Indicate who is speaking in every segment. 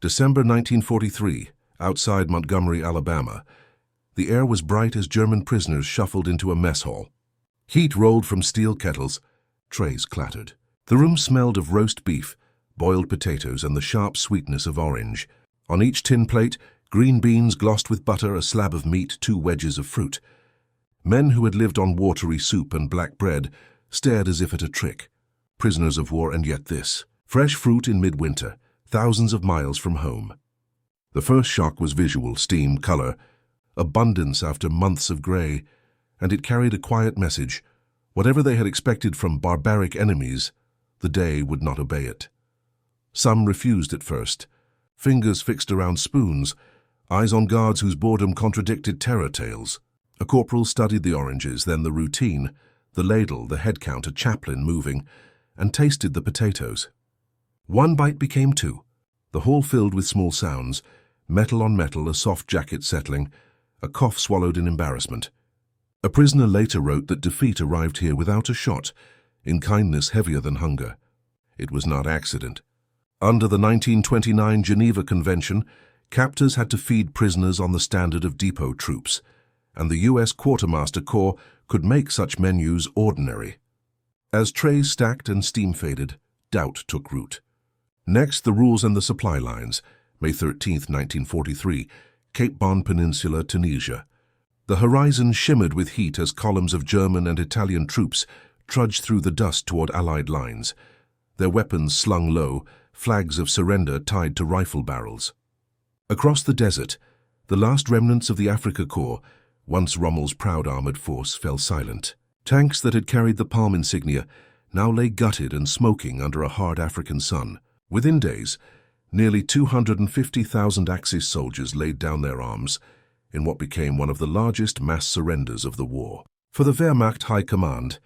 Speaker 1: December 1943, outside Montgomery, Alabama. The air was bright as German prisoners shuffled into a mess hall. Heat rolled from steel kettles. Trays clattered. The room smelled of roast beef, boiled potatoes, and the sharp sweetness of orange. On each tin plate, green beans glossed with butter, a slab of meat, 2 wedges of fruit. Men who had lived on watery soup and black bread stared as if at a trick. Prisoners of war, and yet this. Fresh fruit in midwinter, thousands of miles from home. The first shock was visual, steam, color, abundance after months of gray, and it carried a quiet message. Whatever they had expected from barbaric enemies, the day would not obey it. Some refused at first, fingers fixed around spoons, eyes on guards whose boredom contradicted terror tales. A corporal studied the oranges, then the routine, the ladle, the head count, a chaplain moving, and tasted the potatoes. 1 bite became 2. The hall filled with small sounds, metal on metal, a soft jacket settling, a cough swallowed in embarrassment. A prisoner later wrote that defeat arrived here without a shot, in kindness heavier than hunger. It was not accident. Under the 1929 Geneva Convention, captors had to feed prisoners on the standard of depot troops, and the U.S. Quartermaster Corps could make such menus ordinary. As trays stacked and steam faded, doubt took root. Next, the rules and the supply lines. May 13, 1943, Cape Bon Peninsula, Tunisia. The horizon shimmered with heat as columns of German and Italian troops trudged through the dust toward Allied lines, their weapons slung low, flags of surrender tied to rifle barrels. Across the desert, the last remnants of the Afrika Korps, once Rommel's proud armored force, fell silent. Tanks that had carried the palm insignia now lay gutted and smoking under a hard African sun. Within days, nearly 250,000 Axis soldiers laid down their arms in what became one of the largest mass surrenders of the war. For the Wehrmacht High Command,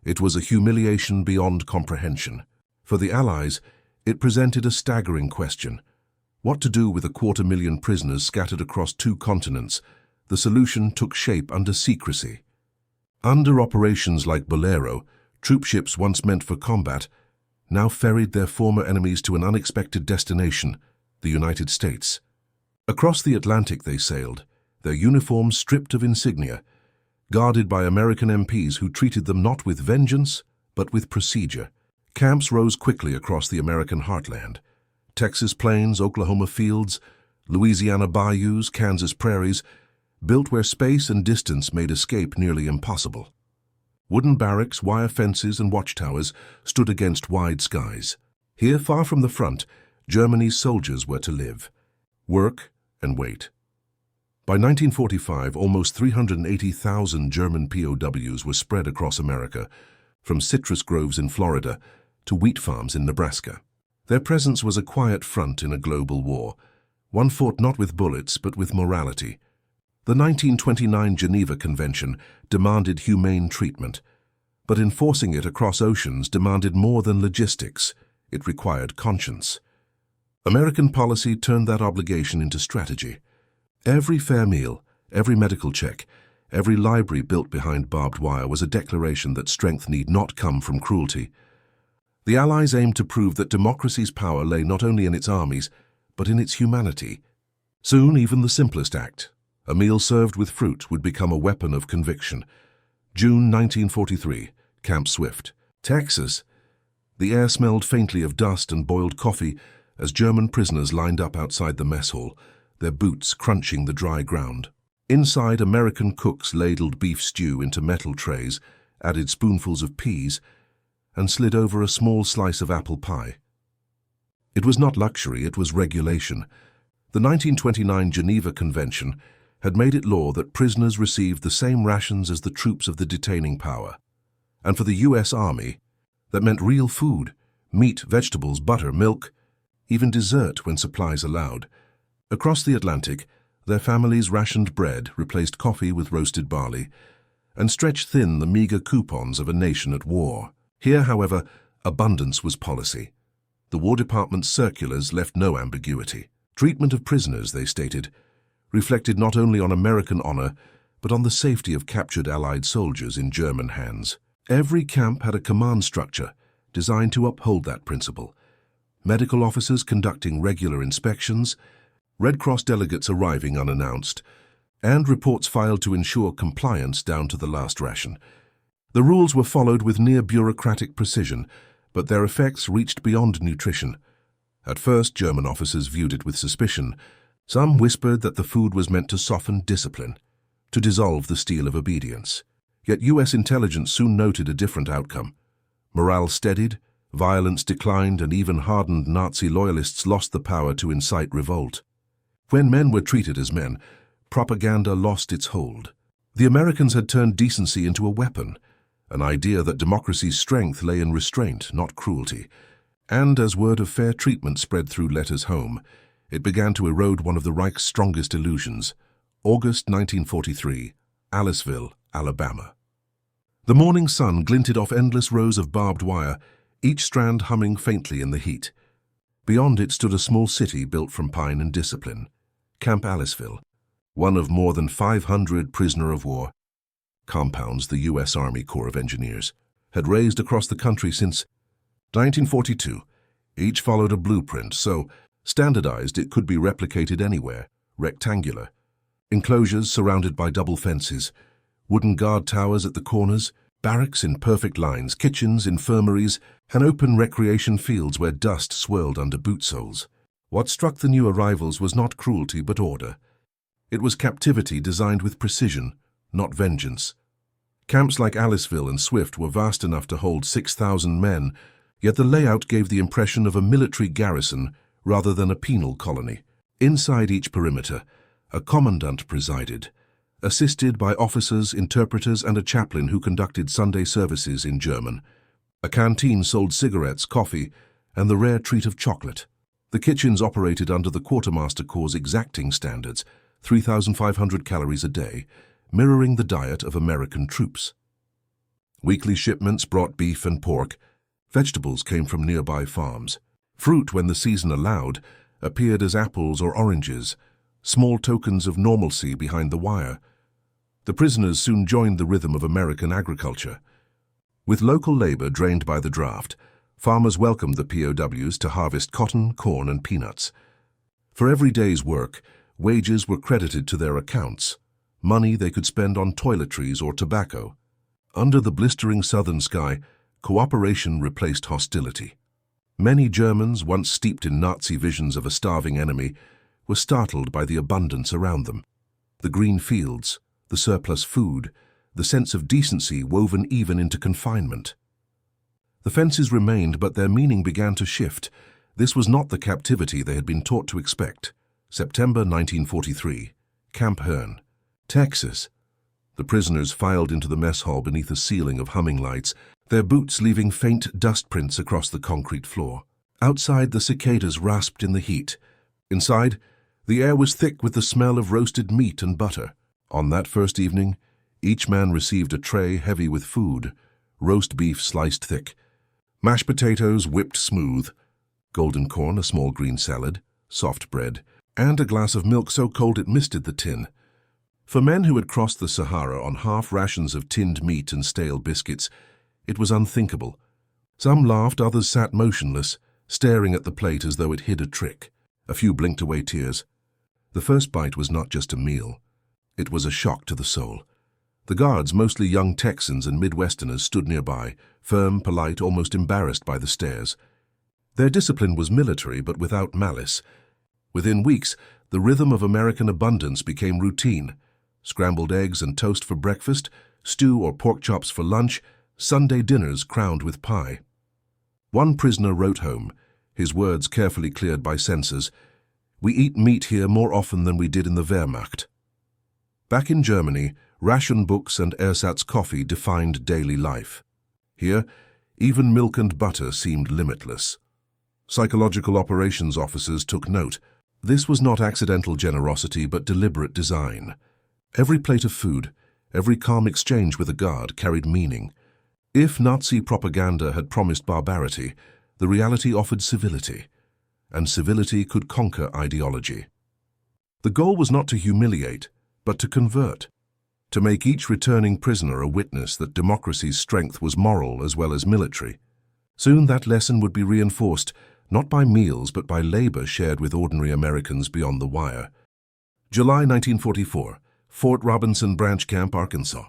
Speaker 1: it was a humiliation beyond comprehension. For the Allies, it presented a staggering question. What to do with 250,000 prisoners scattered across 2 continents? The solution took shape under secrecy. Under operations like Bolero, troopships once meant for combat now ferried their former enemies to an unexpected destination, the United States. Across the Atlantic they sailed, their uniforms stripped of insignia, guarded by American MPs who treated them not with vengeance, but with procedure. Camps rose quickly across the American heartland. Texas plains, Oklahoma fields, Louisiana bayous, Kansas prairies, built where space and distance made escape nearly impossible. Wooden barracks, wire fences, and watchtowers stood against wide skies. Here, far from the front, Germany's soldiers were to live, work, and wait. By 1945, almost 380,000 German POWs were spread across America, from citrus groves in Florida to wheat farms in Nebraska. Their presence was a quiet front in a global war, one fought not with bullets but with morality. The 1929 Geneva Convention demanded humane treatment, but enforcing it across oceans demanded more than logistics. It required conscience. American policy turned that obligation into strategy. Every fair meal, every medical check, every library built behind barbed wire was a declaration that strength need not come from cruelty. The Allies aimed to prove that democracy's power lay not only in its armies, but in its humanity. Soon, even the simplest act, a meal served with fruit, would become a weapon of conviction. June 1943, Camp Swift, Texas. The air smelled faintly of dust and boiled coffee as German prisoners lined up outside the mess hall, their boots crunching the dry ground. Inside, American cooks ladled beef stew into metal trays, added spoonfuls of peas, and slid over a small slice of apple pie. It was not luxury, it was regulation. The 1929 Geneva Convention had made it law that prisoners received the same rations as the troops of the detaining power. And for the U.S. Army, that meant real food, meat, vegetables, butter, milk, even dessert when supplies allowed. Across the Atlantic, their families rationed bread, replaced coffee with roasted barley, and stretched thin the meager coupons of a nation at war. Here, however, abundance was policy. The War Department's circulars left no ambiguity. Treatment of prisoners, they stated, reflected not only on American honor, but on the safety of captured Allied soldiers in German hands. Every camp had a command structure designed to uphold that principle. medical officers conducting regular inspections, Red Cross delegates arriving unannounced, and reports filed to ensure compliance down to the last ration. The rules were followed with near-bureaucratic precision, but their effects reached beyond nutrition. At first, German officers viewed it with suspicion. Some whispered that the food was meant to soften discipline, to dissolve the steel of obedience. Yet U.S. intelligence soon noted a different outcome. Morale steadied, violence declined, and even hardened Nazi loyalists lost the power to incite revolt. When men were treated as men, propaganda lost its hold. The Americans had turned decency into a weapon, an idea that democracy's strength lay in restraint, not cruelty. And as word of fair treatment spread through letters home, it began to erode one of the Reich's strongest illusions. August 1943, Aliceville, Alabama. The morning sun glinted off endless rows of barbed wire, each strand humming faintly in the heat. Beyond it stood a small city built from pine and discipline, Camp Aliceville, one of more than 500 prisoner-of-war compounds the U.S. Army Corps of Engineers had raised across the country since 1942. Each followed a blueprint, so standardized it could be replicated anywhere, rectangular. Enclosures surrounded by double fences, wooden guard towers at the corners, barracks in perfect lines, kitchens, infirmaries, and open recreation fields where dust swirled under boot soles. What struck the new arrivals was not cruelty but order. It was captivity designed with precision, not vengeance. Camps like Aliceville and Swift were vast enough to hold 6,000 men, yet the layout gave the impression of a military garrison rather than a penal colony. Inside each perimeter, a commandant presided, assisted by officers, interpreters, and a chaplain who conducted Sunday services in German. A canteen sold cigarettes, coffee, and the rare treat of chocolate. The kitchens operated under the Quartermaster Corps' exacting standards, 3,500 calories a day, mirroring the diet of American troops. Weekly shipments brought beef and pork. Vegetables came from nearby farms. Fruit, when the season allowed, appeared as apples or oranges, small tokens of normalcy behind the wire. The prisoners soon joined the rhythm of American agriculture. With local labor drained by the draft, farmers welcomed the POWs to harvest cotton, corn, and peanuts. For every day's work, wages were credited to their accounts, money they could spend on toiletries or tobacco. Under the blistering southern sky, cooperation replaced hostility. Many Germans, once steeped in Nazi visions of a starving enemy, were startled by the abundance around them. The green fields, the surplus food, the sense of decency woven even into confinement. The fences remained, but their meaning began to shift. This was not the captivity they had been taught to expect. September 1943, Camp Hearne, Texas. The prisoners filed into the mess hall beneath a ceiling of humming lights, their boots leaving faint dust prints across the concrete floor. Outside, the cicadas rasped in the heat. Inside, the air was thick with the smell of roasted meat and butter. On that first evening, each man received a tray heavy with food, roast beef sliced thick, mashed potatoes whipped smooth, golden corn, a small green salad, soft bread, and a glass of milk so cold it misted the tin. For men who had crossed the Sahara on half rations of tinned meat and stale biscuits, it was unthinkable. Some laughed, others sat motionless, staring at the plate as though it hid a trick. A few blinked away tears. The first bite was not just a meal. It was a shock to the soul. The guards, mostly young Texans and Midwesterners, stood nearby, firm, polite, almost embarrassed by the stares. Their discipline was military, but without malice. Within weeks, the rhythm of American abundance became routine. Scrambled eggs and toast for breakfast, stew or pork chops for lunch, Sunday dinners crowned with pie. One prisoner wrote home, his words carefully cleared by censors, "We eat meat here more often than we did in the Wehrmacht." Back in Germany, ration books and ersatz coffee defined daily life. Here, even milk and butter seemed limitless. Psychological operations officers took note. This was not accidental generosity but deliberate design. Every plate of food, every calm exchange with a guard carried meaning. If Nazi propaganda had promised barbarity, the reality offered civility, and civility could conquer ideology. The goal was not to humiliate, but to convert, to make each returning prisoner a witness that democracy's strength was moral as well as military. Soon that lesson would be reinforced, not by meals but by labor shared with ordinary Americans beyond the wire. July 1944, Fort Robinson Branch Camp, Arkansas.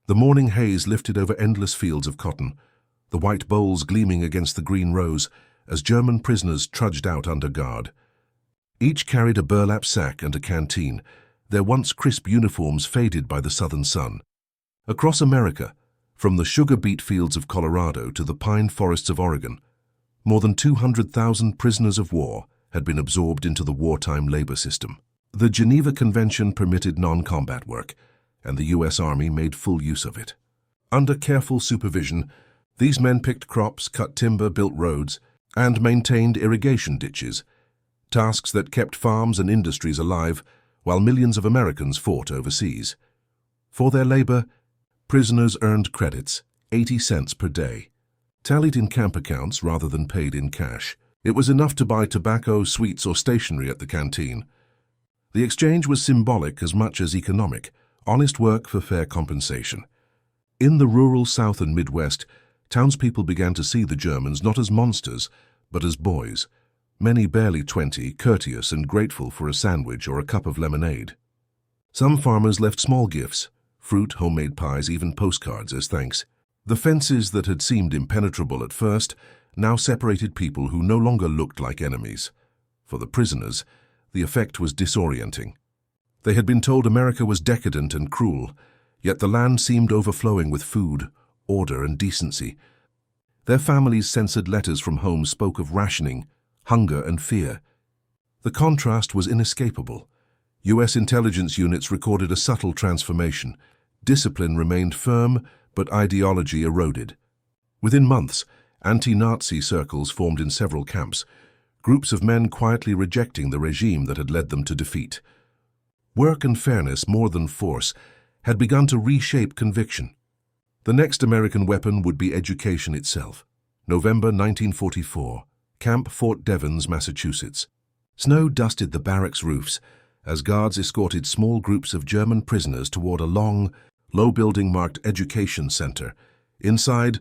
Speaker 1: The morning haze lifted over endless fields of cotton, the white bowls gleaming against the green rows as German prisoners trudged out under guard. Each carried a burlap sack and a canteen, their once crisp uniforms faded by the southern sun. Across America, from the sugar beet fields of Colorado to the pine forests of Oregon, more than 200,000 prisoners of war had been absorbed into the wartime labor system. The Geneva Convention permitted non-combat work, and the U.S. Army made full use of it. Under careful supervision, these men picked crops, cut timber, built roads, and maintained irrigation ditches, tasks that kept farms and industries alive while millions of Americans fought overseas. For their labor, prisoners earned credits, 80 cents per day. Tallied in camp accounts rather than paid in cash, it was enough to buy tobacco, sweets, or stationery at the canteen. The exchange was symbolic as much as economic, honest work for fair compensation. In the rural South and Midwest, townspeople began to see the Germans not as monsters, but as boys, many barely 20, courteous and grateful for a sandwich or a cup of lemonade. Some farmers left small gifts, fruit, homemade pies, even postcards as thanks. The fences that had seemed impenetrable at first now separated people who no longer looked like enemies. For the prisoners, the effect was disorienting. They had been told America was decadent and cruel, yet the land seemed overflowing with food, order, and decency. Their families' censored letters from home spoke of rationing, hunger, and fear. The contrast was inescapable. U.S. intelligence units recorded a subtle transformation. Discipline remained firm, but ideology eroded. Within months, anti-Nazi circles formed in several camps, groups of men quietly rejecting the regime that had led them to defeat. Work and fairness, more than force, had begun to reshape conviction. The next American weapon would be education itself. November 1944, Camp Fort Devens, Massachusetts. Snow dusted the barracks roofs as guards escorted small groups of German prisoners toward a long, low building marked Education Center. Inside,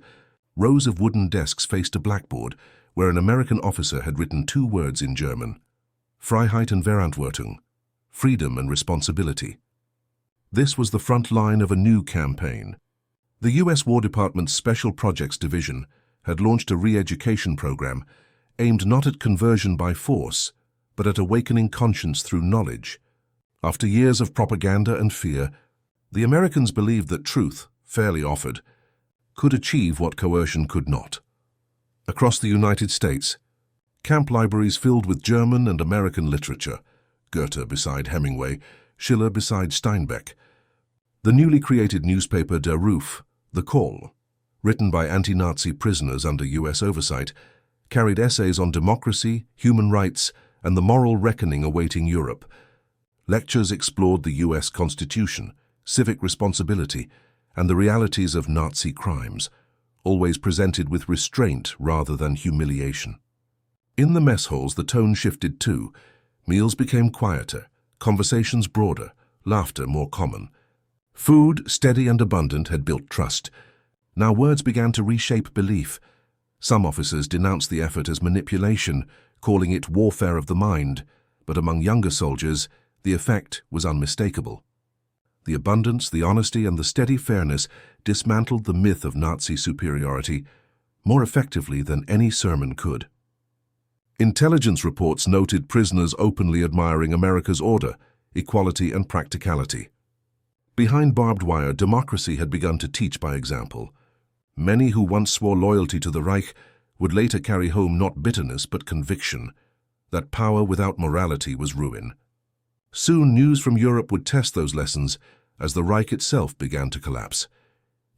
Speaker 1: rows of wooden desks faced a blackboard where an American officer had written 2 words in German: Freiheit und Verantwortung, freedom and responsibility. This was the front line of a new campaign. The U.S. War Department's Special Projects Division had launched a re-education program aimed not at conversion by force, but at awakening conscience through knowledge. After years of propaganda and fear, the Americans believed that truth, fairly offered, could achieve what coercion could not. Across the United States, camp libraries filled with German and American literature, Goethe beside Hemingway, Schiller beside Steinbeck. The newly created newspaper Der Ruf, The Call, written by anti-Nazi prisoners under U.S. oversight, carried essays on democracy, human rights, and the moral reckoning awaiting Europe. Lectures explored the U.S. Constitution, civic responsibility, and the realities of Nazi crimes, always presented with restraint rather than humiliation. In the mess halls, the tone shifted too. Meals became quieter, conversations broader, laughter more common. Food, steady and abundant, had built trust. Now words began to reshape belief. Some officers denounced the effort as manipulation, calling it warfare of the mind, but among younger soldiers, the effect was unmistakable. The abundance, the honesty, and the steady fairness dismantled the myth of Nazi superiority more effectively than any sermon could. Intelligence reports noted prisoners openly admiring America's order, equality, and practicality. Behind barbed wire, democracy had begun to teach by example. Many who once swore loyalty to the Reich would later carry home not bitterness but conviction that power without morality was ruin. Soon news from Europe would test those lessons as the Reich itself began to collapse.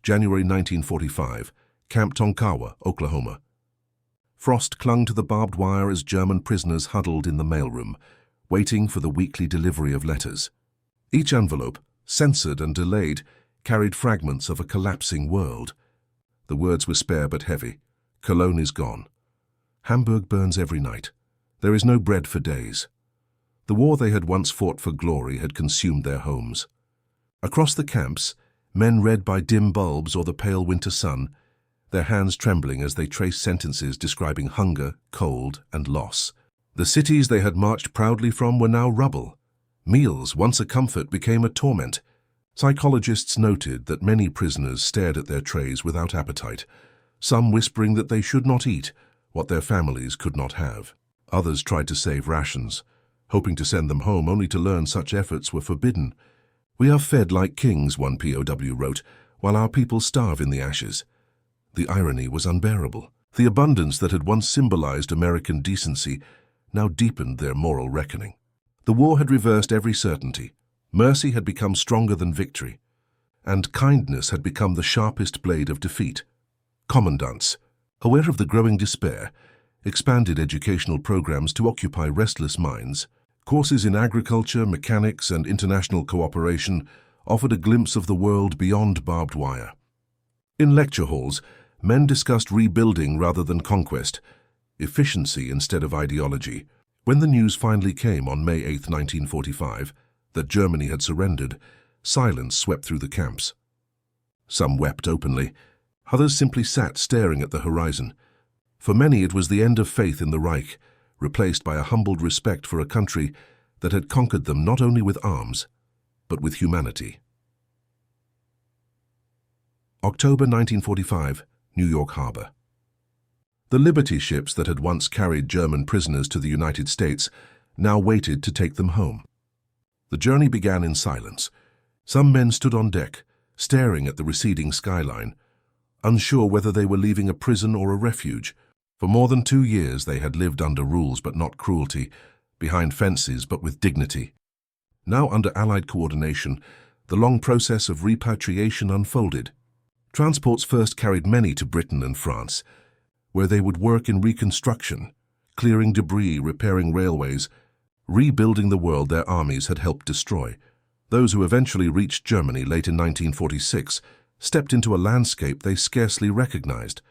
Speaker 1: January 1945, Camp Tonkawa, Oklahoma. Frost clung to the barbed wire as German prisoners huddled in the mailroom, waiting for the weekly delivery of letters. Each envelope, censored and delayed, carried fragments of a collapsing world. The words were spare but heavy. Cologne is gone. Hamburg burns every night. There is no bread for days. The war they had once fought for glory had consumed their homes. Across the camps, men read by dim bulbs or the pale winter sun, their hands trembling as they traced sentences describing hunger, cold, and loss. The cities they had marched proudly from were now rubble. Meals, once a comfort, became a torment. Psychologists noted that many prisoners stared at their trays without appetite, some whispering that they should not eat what their families could not have. Others tried to save rations, hoping to send them home only to learn such efforts were forbidden. "We are fed like kings," one POW wrote, "while our people starve in the ashes." The irony was unbearable. The abundance that had once symbolized American decency now deepened their moral reckoning. The war had reversed every certainty. Mercy had become stronger than victory, and kindness had become the sharpest blade of defeat. Commandants, aware of the growing despair, expanded educational programs to occupy restless minds. Courses in agriculture, mechanics, and international cooperation offered a glimpse of the world beyond barbed wire. In lecture halls, men discussed rebuilding rather than conquest, efficiency instead of ideology. When the news finally came on May 8, 1945, that Germany had surrendered, silence swept through the camps. Some wept openly. Others simply sat staring at the horizon. For many it was the end of faith in the Reich, replaced by a humbled respect for a country that had conquered them not only with arms, but with humanity. October 1945, New York Harbor. The Liberty ships that had once carried German prisoners to the United States now waited to take them home. The journey began in silence. Some men stood on deck, staring at the receding skyline, unsure whether they were leaving a prison or a refuge. For more than 2 years they had lived under rules but not cruelty, behind fences but with dignity. Now, under Allied coordination, the long process of repatriation unfolded. Transports first carried many to Britain and France, where they would work in reconstruction, clearing debris, repairing railways, rebuilding the world their armies had helped destroy. Those who eventually reached Germany late in 1946 stepped into a landscape they scarcely recognized.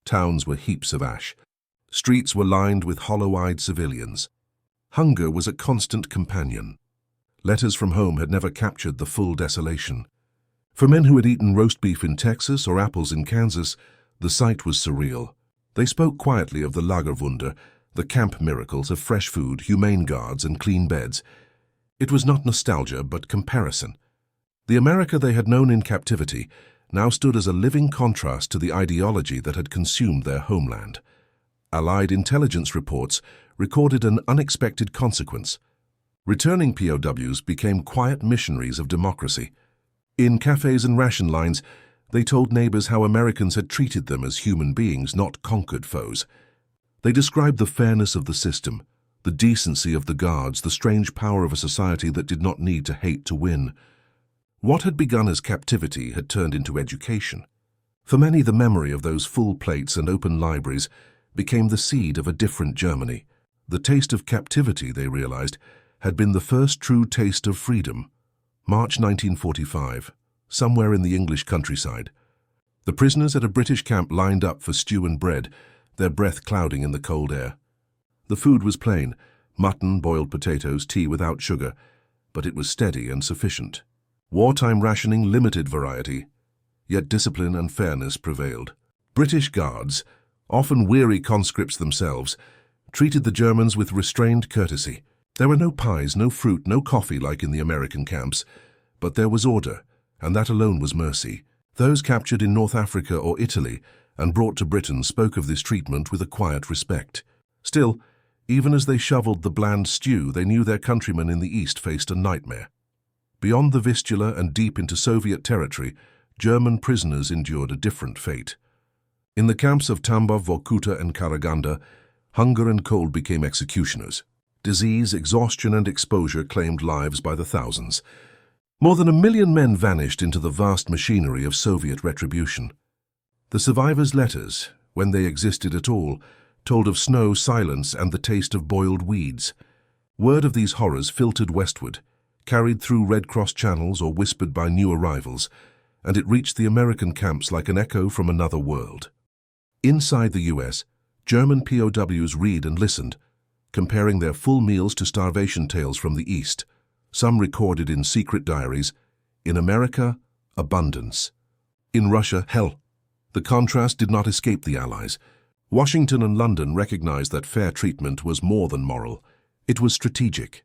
Speaker 1: Towns were heaps of ash. Streets were lined with hollow-eyed civilians. Hunger was a constant companion. Letters from home had never captured the full desolation. For men who had eaten roast beef in Texas or apples in Kansas, the sight was surreal. They spoke quietly of the Lagerwunder, the camp miracles of fresh food, humane guards, and clean beds. It was not nostalgia, but comparison. The America they had known in captivity now stood as a living contrast to the ideology that had consumed their homeland. Allied intelligence reports recorded an unexpected consequence. Returning POWs became quiet missionaries of democracy. In cafes and ration lines, they told neighbors how Americans had treated them as human beings, not conquered foes. They described the fairness of the system, the decency of the guards, the strange power of a society that did not need to hate to win. What had begun as captivity had turned into education. For many, the memory of those full plates and open libraries became the seed of a different Germany. The taste of captivity, they realized, had been the first true taste of freedom. March 1945, somewhere in the English countryside. The prisoners at a British camp lined up for stew and bread, their breath clouding in the cold air. The food was plain: mutton, boiled potatoes, tea without sugar, but it was steady and sufficient. Wartime rationing limited variety, yet discipline and fairness prevailed. British guards, often weary conscripts themselves, treated the Germans with restrained courtesy. There were no pies, no fruit, no coffee like in the American camps, but there was order, and that alone was mercy. Those captured in North Africa or Italy and brought to Britain spoke of this treatment with a quiet respect. Still, even as they shoveled the bland stew, they knew their countrymen in the East faced a nightmare. Beyond the Vistula and deep into Soviet territory, German prisoners endured a different fate. In the camps of Tambov, Vorkuta, and Karaganda, hunger and cold became executioners. Disease, exhaustion, and exposure claimed lives by the thousands. More than 1 million men vanished into the vast machinery of Soviet retribution. The survivors' letters, when they existed at all, told of snow, silence, and the taste of boiled weeds. Word of these horrors filtered westward, carried through Red Cross channels or whispered by new arrivals, and it reached the American camps like an echo from another world. Inside the U.S., German POWs read and listened, comparing their full meals to starvation tales from the East, some recorded in secret diaries. In America, abundance. In Russia, hell. The contrast did not escape the Allies. Washington and London recognized that fair treatment was more than moral. It was strategic.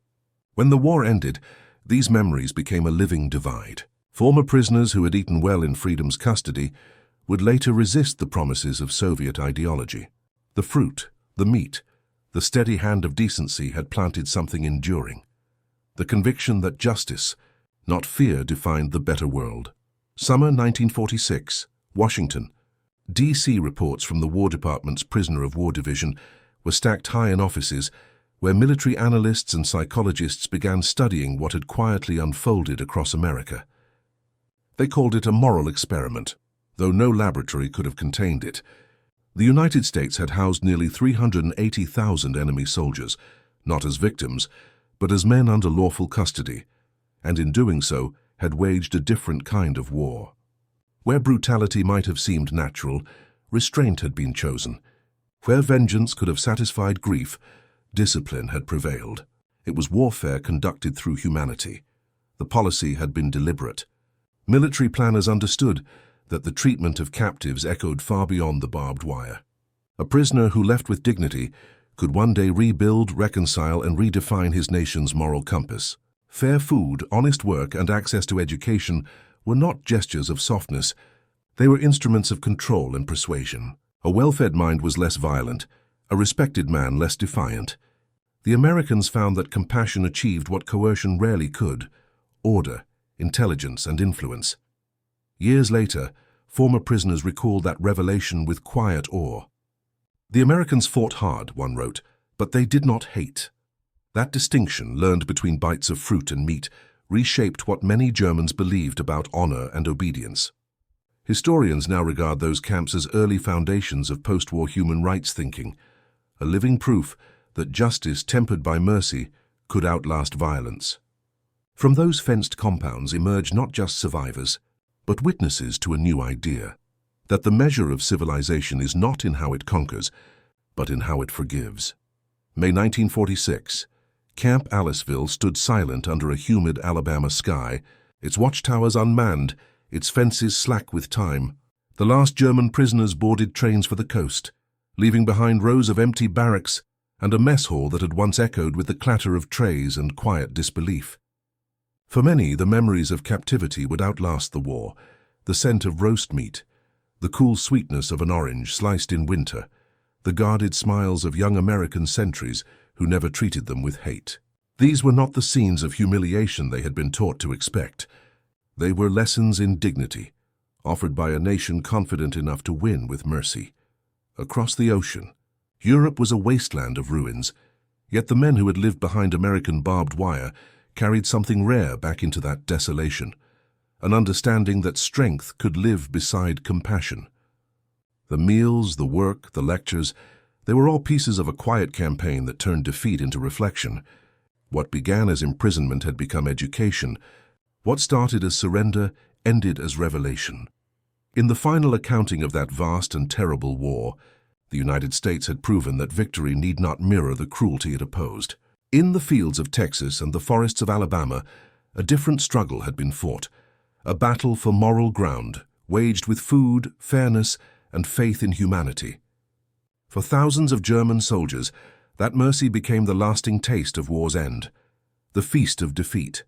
Speaker 1: When the war ended, these memories became a living divide. Former prisoners who had eaten well in freedom's custody would later resist the promises of Soviet ideology. The fruit, the meat, the steady hand of decency had planted something enduring. The conviction that justice, not fear, defined the better world. Summer 1946, Washington. D.C. reports from the War Department's Prisoner of War Division were stacked high in offices where military analysts and psychologists began studying what had quietly unfolded across America. They called it a moral experiment, though no laboratory could have contained it. The United States had housed nearly 380,000 enemy soldiers, not as victims, but as men under lawful custody, and in doing so had waged a different kind of war. Where brutality might have seemed natural, restraint had been chosen. Where vengeance could have satisfied grief, discipline had prevailed. It was warfare conducted through humanity. The policy had been deliberate. Military planners understood that the treatment of captives echoed far beyond the barbed wire. A prisoner who left with dignity could one day rebuild, reconcile, and redefine his nation's moral compass. Fair food, honest work, and access to education were not gestures of softness. They were instruments of control and persuasion. A well-fed mind was less violent, a respected man less defiant. The Americans found that compassion achieved what coercion rarely could: order, intelligence, and influence. Years later, former prisoners recalled that revelation with quiet awe. The Americans fought hard, one wrote, but they did not hate. That distinction, learned between bites of fruit and meat, reshaped what many Germans believed about honor and obedience. Historians now regard those camps as early foundations of post-war human rights thinking, a living proof that justice tempered by mercy could outlast violence. From those fenced compounds emerged not just survivors, but witnesses to a new idea, that the measure of civilization is not in how it conquers, but in how it forgives. May 1946, Camp Aliceville stood silent under a humid Alabama sky, its watchtowers unmanned, its fences slack with time. The last German prisoners boarded trains for the coast, leaving behind rows of empty barracks and a mess hall that had once echoed with the clatter of trays and quiet disbelief. For many, the memories of captivity would outlast the war: the scent of roast meat, the cool sweetness of an orange sliced in winter, the guarded smiles of young American sentries who never treated them with hate. These were not the scenes of humiliation they had been taught to expect. They were lessons in dignity, offered by a nation confident enough to win with mercy. Across the ocean, Europe was a wasteland of ruins, yet the men who had lived behind American barbed wire carried something rare back into that desolation, an understanding that strength could live beside compassion. The meals, the work, the lectures, they were all pieces of a quiet campaign that turned defeat into reflection. What began as imprisonment had become education. What started as surrender ended as revelation. In the final accounting of that vast and terrible war, the United States had proven that victory need not mirror the cruelty it opposed. In the fields of Texas and the forests of Alabama, a different struggle had been fought, a battle for moral ground, waged with food, fairness, and faith in humanity. For thousands of German soldiers, that mercy became the lasting taste of war's end, the feast of defeat.